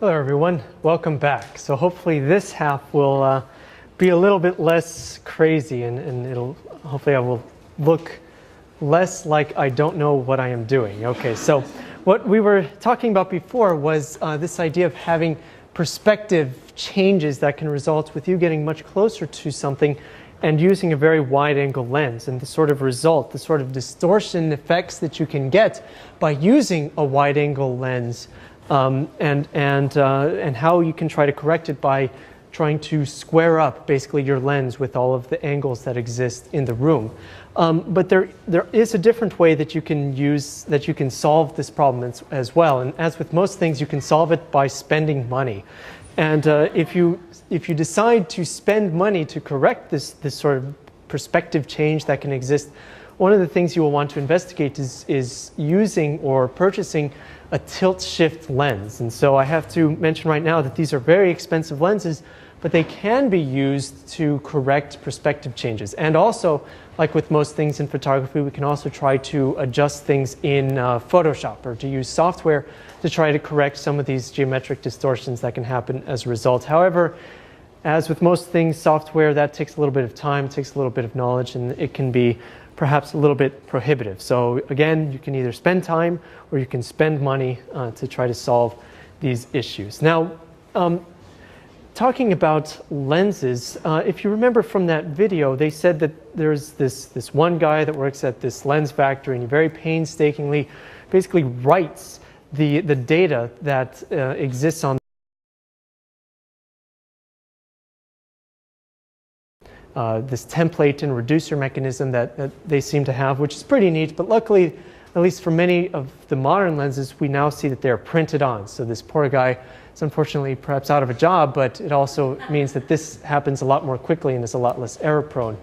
Hello everyone, welcome back. So hopefully this half will be a little bit less crazy and hopefully I will look less like I don't know what I am doing. Okay, so what we were talking about before was this idea of having perspective changes that can result with you getting much closer to something and using a very wide angle lens, and the sort of result, the sort of distortion effects that you can get by using a wide angle lens. And how you can try to correct it by trying to square up basically your lens with all of the angles that exist in the room. But there is a different way that you can use, that you can solve this problem as well. And as with most things, you can solve it by spending money. And if you decide to spend money to correct this sort of perspective change that can exist, one of the things you will want to investigate is using or purchasing a tilt shift lens. And so I have to mention right now that these are very expensive lenses, but they can be used to correct perspective changes. And also, like with most things in photography, we can also try to adjust things in Photoshop, or to use software to try to correct some of these geometric distortions that can happen as a result. However, as with most things, software, that takes a little bit of time, takes a little bit of knowledge, and it can be perhaps a little bit prohibitive. So again, you can either spend time or you can spend money to try to solve these issues. Now, talking about lenses, if you remember from that video, they said that there's this one guy that works at this lens factory, and he very painstakingly basically writes the data that exists on this template and reducer mechanism that they seem to have, which is pretty neat. But luckily, at least for many of the modern lenses, we now see that they're printed on. So this poor guy is unfortunately perhaps out of a job, but it also means that this happens a lot more quickly and is a lot less error prone.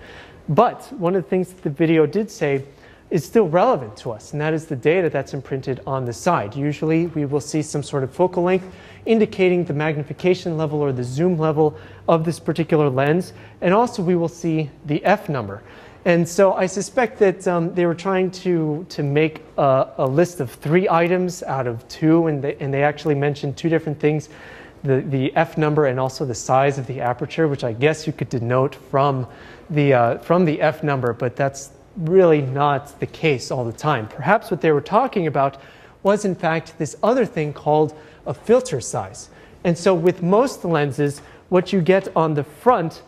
But one of the things that the video did say is still relevant to us, and that is the data that's imprinted on the side. Usually we will see some sort of focal length indicating the magnification level or the zoom level of this particular lens, and also we will see the F number. And so I suspect that they were trying to make a list of 3 items out of 2, and they actually mentioned 2 different things, the F number and also the size of the aperture, which I guess you could denote from the F number, but that's really not the case all the time. Perhaps what they were talking about was in fact this other thing called a filter size. And so with most lenses, what you get on the front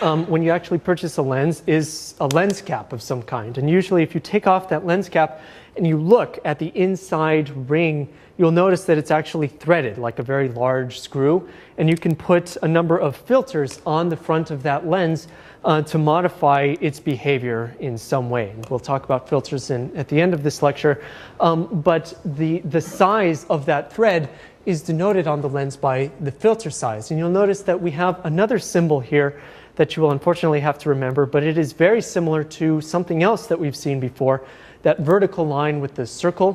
when you actually purchase a lens is a lens cap of some kind. And usually if you take off that lens cap and you look at the inside ring, you'll notice that it's actually threaded like a very large screw. And you can put a number of filters on the front of that lens to modify its behavior in some way. And we'll talk about filters at the end of this lecture. But the size of that thread is denoted on the lens by the filter size. And you'll notice that we have another symbol here that you will unfortunately have to remember, but it is very similar to something else that we've seen before, that vertical line with the circle,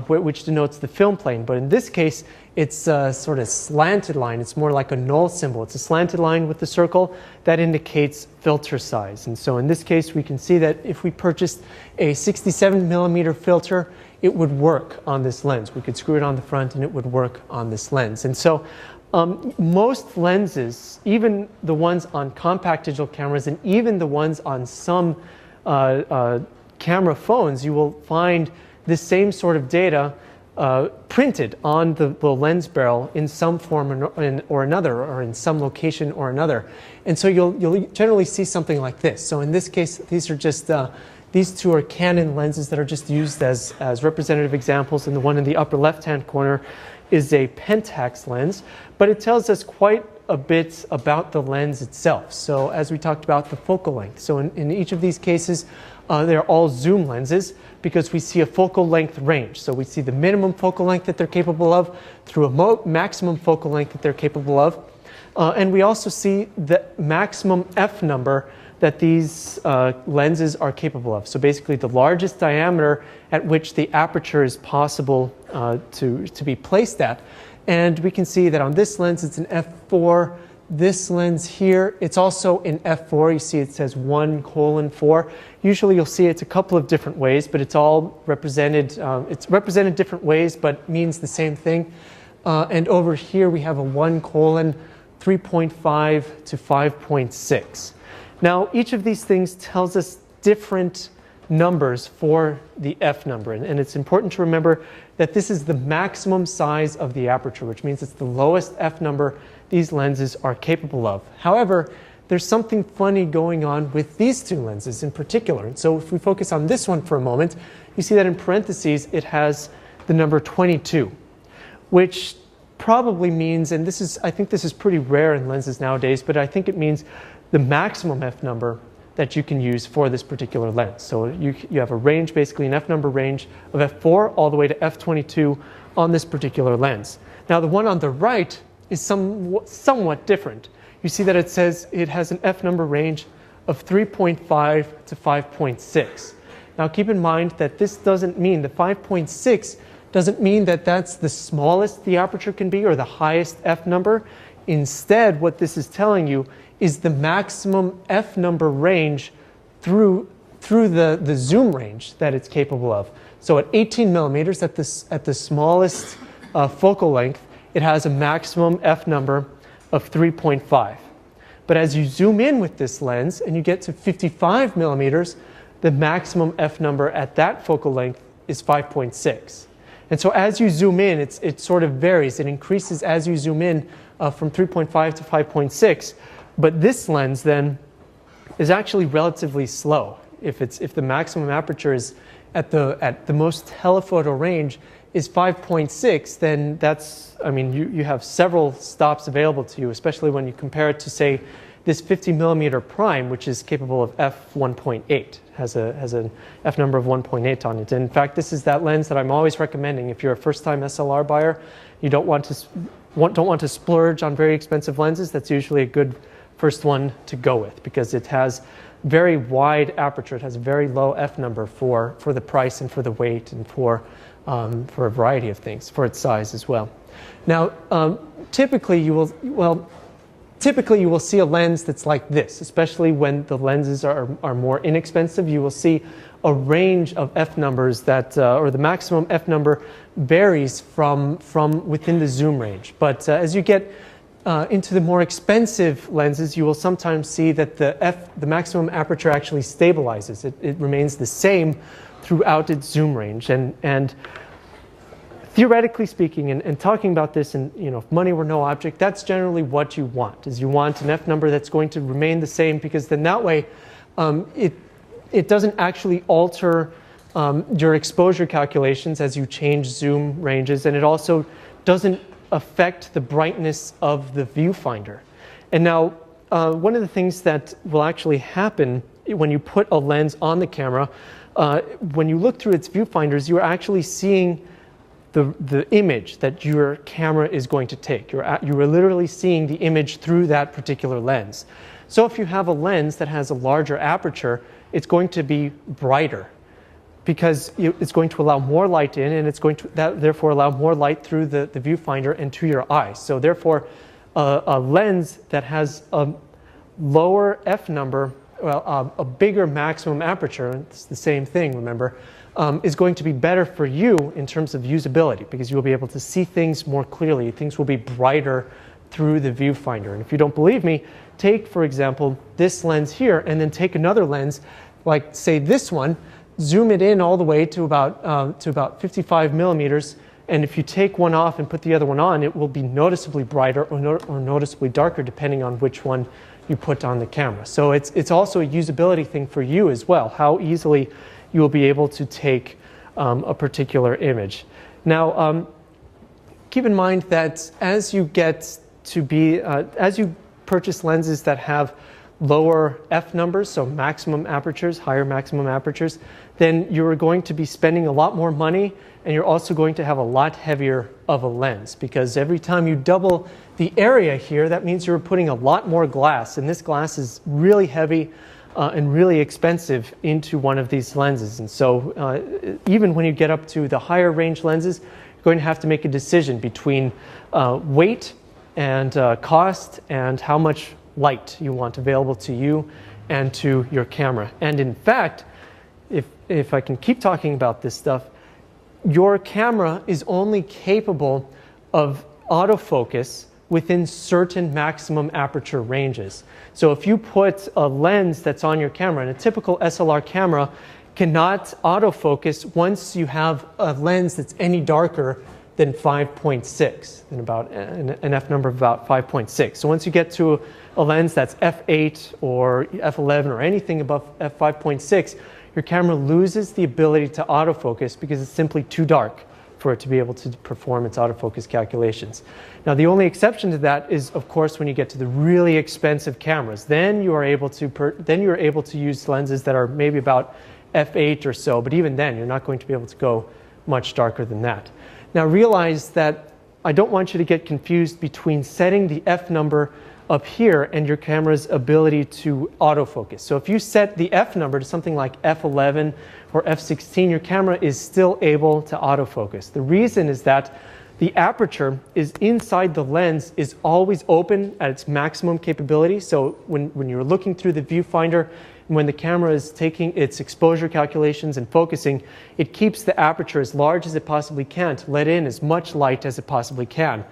which denotes the film plane. But in this case, it's a sort of slanted line. It's more like a null symbol. It's a slanted line with the circle that indicates filter size. And so in this case, we can see that if we purchased a 67mm filter, it would work on this lens. We could screw it on the front and it would work on this lens. And so most lenses, even the ones on compact digital cameras and even the ones on some camera phones, you will find the same sort of data printed on the lens barrel in some form or another, or in some location or another. And so you'll generally see something like this. So in this case, these are just these 2 are Canon lenses that are just used as representative examples, and the one in the upper left-hand corner is a Pentax lens, but it tells us quite a bit about the lens itself. So as we talked about, the focal length. So in each of these cases, they're all zoom lenses because we see a focal length range. So we see the minimum focal length that they're capable of through a maximum focal length that they're capable of. And we also see the maximum F number that these lenses are capable of. So basically the largest diameter at which the aperture is possible to be placed at. And we can see that on this lens it's an f4. This lens here, it's also in f4. You see it says 1:4. Usually you'll see it's a couple of different ways, but it's all represented, it's represented different ways but means the same thing. and over here we have a 1:3.5 to 5.6. Now, each of these things tells us different numbers for the f number, and it's important to remember that this is the maximum size of the aperture, which means it's the lowest f number these lenses are capable of. However, there's something funny going on with these two lenses in particular. And so if we focus on this one for a moment, you see that in parentheses it has the number 22, which probably means, and I think this is pretty rare in lenses nowadays, but I think it means the maximum f number that you can use for this particular lens. So you have a range, basically an f number range of f4 all the way to f22 on this particular lens. Now the one on the right is somewhat different. You see that it says it has an f number range of 3.5 to 5.6. Now keep in mind that this doesn't mean, the 5.6 doesn't mean that that's the smallest the aperture can be or the highest f number. Instead, what this is telling you is the maximum f number range through the zoom range that it's capable of. So at 18 millimeters, at the smallest focal length, it has a maximum f number of 3.5. But as you zoom in with this lens and you get to 55 millimeters, the maximum f number at that focal length is 5.6. And so as you zoom in, it sort of varies. It increases as you zoom in from 3.5 to 5.6. But this lens then is actually relatively slow. If the maximum aperture is at the most telephoto range is 5.6, then that's, I mean, you have several stops available to you, especially when you compare it to, say, this 50 millimeter prime, which is capable of f1.8, has an f number of 1.8 on it. And in fact, this is that lens that I'm always recommending if you're a first-time SLR buyer. You don't want to splurge on very expensive lenses. That's usually a good first one to go with because it has very wide aperture. It has a very low f number for the price and for the weight and for a variety of things, for its size as well. Now, typically you will see a lens that's like this, especially when the lenses are more inexpensive. You will see a range of f numbers that, or the maximum f number varies from within the zoom range. But as you get into the more expensive lenses, you will sometimes see that the maximum aperture actually stabilizes. It remains the same throughout its zoom range. And theoretically speaking, and talking about this, and if money were no object, that's generally what you want. Is you want an f number that's going to remain the same, because then that way it doesn't actually alter your exposure calculations as you change zoom ranges, and it also doesn't affect the brightness of the viewfinder. And now, one of the things that will actually happen when you put a lens on the camera, when you look through its viewfinders, you are actually seeing the image that your camera is going to take. You are literally seeing the image through that particular lens. So if you have a lens that has a larger aperture, it's going to be brighter because it's going to allow more light in, and it's going to therefore allow more light through the viewfinder and to your eyes. So therefore, a lens that has a lower f number, well, a bigger maximum aperture, it's the same thing, remember, is going to be better for you in terms of usability, because you'll be able to see things more clearly. Things will be brighter through the viewfinder. And if you don't believe me, take, for example, this lens here, and then take another lens, like, say, this one, zoom it in all the way to about 55 millimeters, and if you take one off and put the other one on, it will be noticeably brighter or noticeably darker, depending on which one you put on the camera. So it's also a usability thing for you as well, how easily you will be able to take a particular image. Now, keep in mind that as you get to be, as you purchase lenses that have lower f numbers, so maximum apertures, higher maximum apertures, then you're going to be spending a lot more money, and you're also going to have a lot heavier of a lens, because every time you double the area here, that means you're putting a lot more glass, and this glass is really heavy and really expensive into one of these lenses. And so even when you get up to the higher range lenses, you're going to have to make a decision between weight and cost and how much light you want available to you and to your camera. And in fact, if I can keep talking about this stuff, your camera is only capable of autofocus within certain maximum aperture ranges. So if you put a lens that's on your camera, and a typical SLR camera cannot autofocus once you have a lens that's any darker than 5.6, and about an f number of about 5.6. So once you get to a lens that's f8 or f11 or anything above f5.6, your camera loses the ability to autofocus because it's simply too dark for it to be able to perform its autofocus calculations. Now, the only exception to that is, of course, when you get to the really expensive cameras. Then you are able to use lenses that are maybe about f8 or so, but even then, you're not going to be able to go much darker than that. Now, realize that I don't want you to get confused between setting the f number up here and your camera's ability to autofocus. So if you set the f number to something like f11 or f16, your camera is still able to autofocus. The reason is that the aperture is inside the lens is always open at its maximum capability. So when you're looking through the viewfinder, and when the camera is taking its exposure calculations and focusing, it keeps the aperture as large as it possibly can to let in as much light as it possibly can.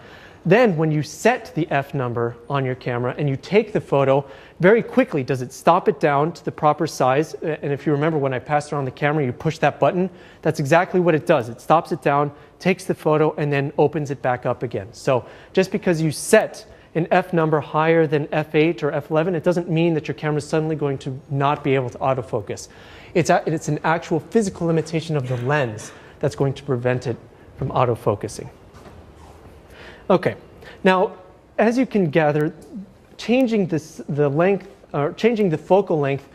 Then when you set the f number on your camera and you take the photo, very quickly does it stop it down to the proper size. And if you remember when I passed around the camera, you push that button, that's exactly what it does. It stops it down, takes the photo, and then opens it back up again. So just because you set an f number higher than f8 or f11, it doesn't mean that your camera is suddenly going to not be able to autofocus. It's an actual physical limitation of the lens that's going to prevent it from autofocusing. Okay, now as you can gather, changing the focal length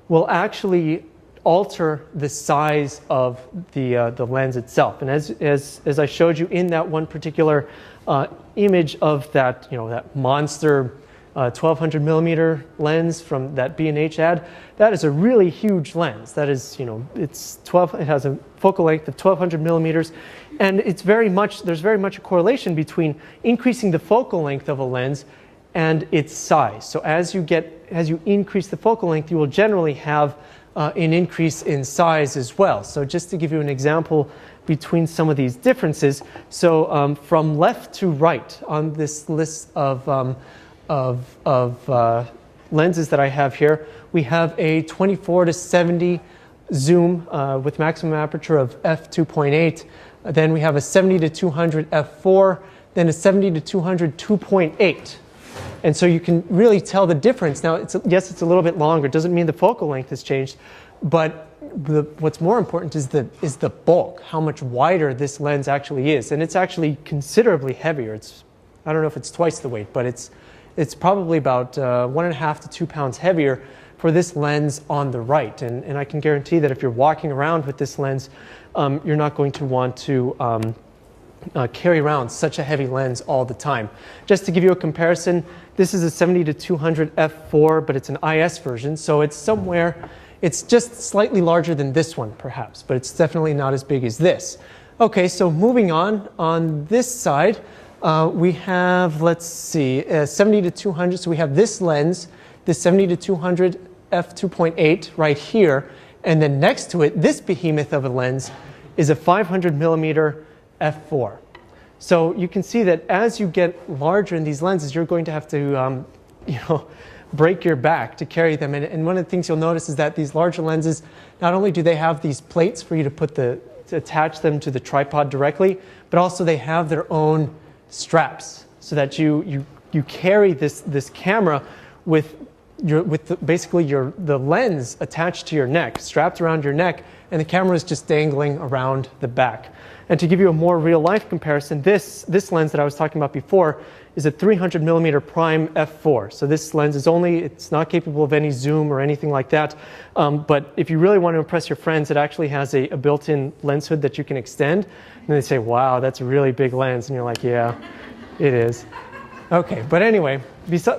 will actually alter the size of the lens itself. And as I showed you in that one particular image of that, that monster 1200 millimeter lens from that B&H ad, that is a really huge lens. That is, it has a focal length of 1200 millimeters, and there's very much a correlation between increasing the focal length of a lens and its size. So as you increase the focal length, you will generally have an increase in size as well. So just to give you an example between some of these differences, so from left to right on this list of lenses that I have here, we have a 24 to 70 zoom with maximum aperture of f2.8. Then we have a 70 to 200 f4, then a 70 to 200 2.8. And so you can really tell the difference. Now, yes, it's a little bit longer. It doesn't mean the focal length has changed, but what's more important is the bulk, how much wider this lens actually is. And it's actually considerably heavier. I don't know if it's twice the weight, but it's probably about 1.5 to 2 pounds heavier for this lens on the right. And I can guarantee that if you're walking around with this lens, you're not going to want to carry around such a heavy lens all the time. Just to give you a comparison, this is a 70 to 200 f4, but it's an IS version, so it's just slightly larger than this one perhaps, but it's definitely not as big as this. Okay, so moving on this side, we have, let's see, 70 to 200, so we have this lens, this 70 to 200 f2.8 right here, and then next to it, this behemoth of a lens is a 500 millimeter f4. So you can see that as you get larger in these lenses, you're going to have to break your back to carry them. And one of the things you'll notice is that these larger lenses, not only do they have these plates for you to attach them to the tripod directly, but also they have their own straps so that you carry this camera with the lens attached to your neck, strapped around your neck, and the camera is just dangling around the back. And to give you a more real-life comparison, this lens that I was talking about before is a 300 millimeter prime f4. So this lens it's not capable of any zoom or anything like that. But if you really want to impress your friends, it actually has a built-in lens hood that you can extend. And they say, wow, that's a really big lens. And you're like, yeah, it is. Okay, but anyway,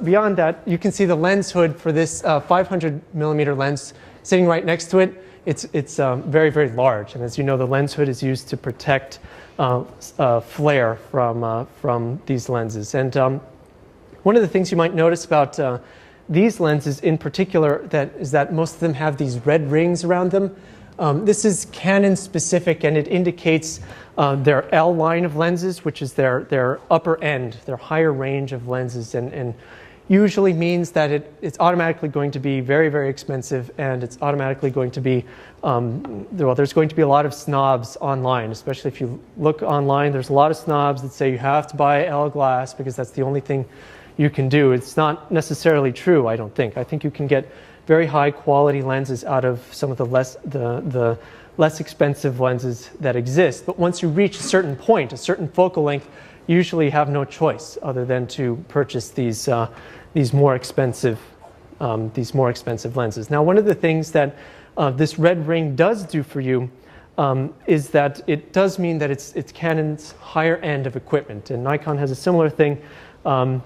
beyond that, you can see the lens hood for this 500 millimeter lens sitting right next to it. It's very, very large, and as you know, the lens hood is used to protect flare from these lenses. And one of the things you might notice about these lenses in particular is that most of them have these red rings around them. This is Canon specific, and it indicates their L line of lenses, which is their upper end, their higher range of lenses, and usually means that it's automatically going to be very, very expensive, and it's automatically going to be, well, there's going to be a lot of snobs online, especially if you look online. There's a lot of snobs that say you have to buy L glass because that's the only thing you can do. It's not necessarily true, I don't think. I think you can get very high quality lenses out of some of the less expensive lenses that exist. But once you reach a certain point, a certain focal length, you usually have no choice other than to purchase these more expensive lenses. Now, one of the things that this red ring does do for you is that it does mean that it's Canon's higher end of equipment, and Nikon has a similar thing. I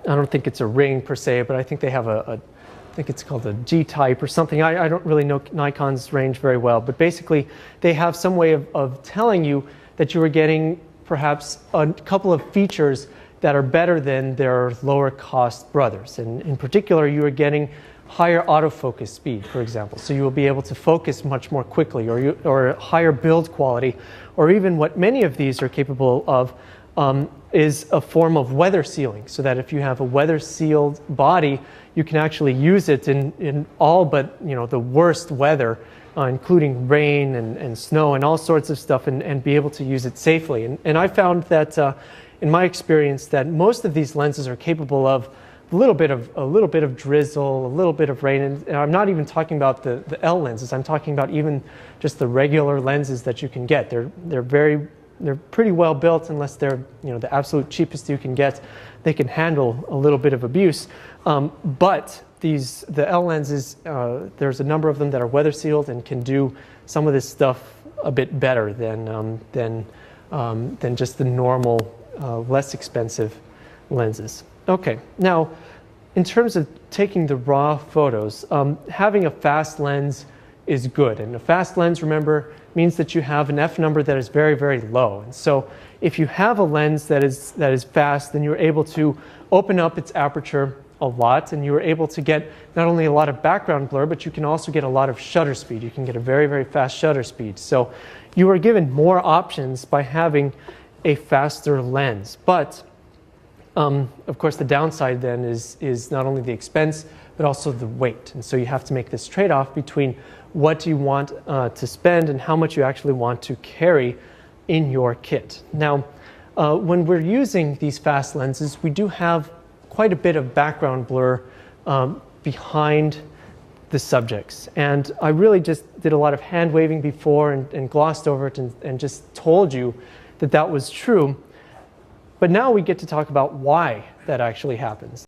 don't think it's a ring per se, but I think they have I think it's called a G-type or something. I don't really know Nikon's range very well, but basically they have some way of telling you that you are getting perhaps a couple of features that are better than their lower cost brothers. And in particular, you are getting higher autofocus speed, for example. So you will be able to focus much more quickly, or higher build quality, or even what many of these are capable of is a form of weather sealing, so that if you have a weather sealed body, you can actually use it in all but the worst weather, including rain and snow and all sorts of stuff, and be able to use it safely. And I found that in my experience that most of these lenses are capable of a little bit of drizzle, a little bit of rain, and I'm not even talking about the L lenses. I'm talking about even just the regular lenses that you can get. They're pretty well built, unless they're the absolute cheapest you can get. They can handle a little bit of abuse, but the L lenses, there's a number of them that are weather sealed and can do some of this stuff a bit better than just the normal, less expensive lenses. Okay, now in terms of taking the raw photos, having a fast lens is good, and a fast lens, remember, means that you have an f number that is very, very low. And so if you have a lens that is fast, then you're able to open up its aperture a lot, and you're able to get not only a lot of background blur, but you can also get a lot of shutter speed. You can get a very, very fast shutter speed. So you are given more options by having a faster lens. But of course, the downside then is not only the expense, but also the weight. And so you have to make this trade-off between what you want to spend and how much you actually want to carry in your kit. Now, when we're using these fast lenses, we do have quite a bit of background blur behind the subjects. And I really just did a lot of hand waving before and glossed over it and just told you that that was true. But now we get to talk about why that actually happens.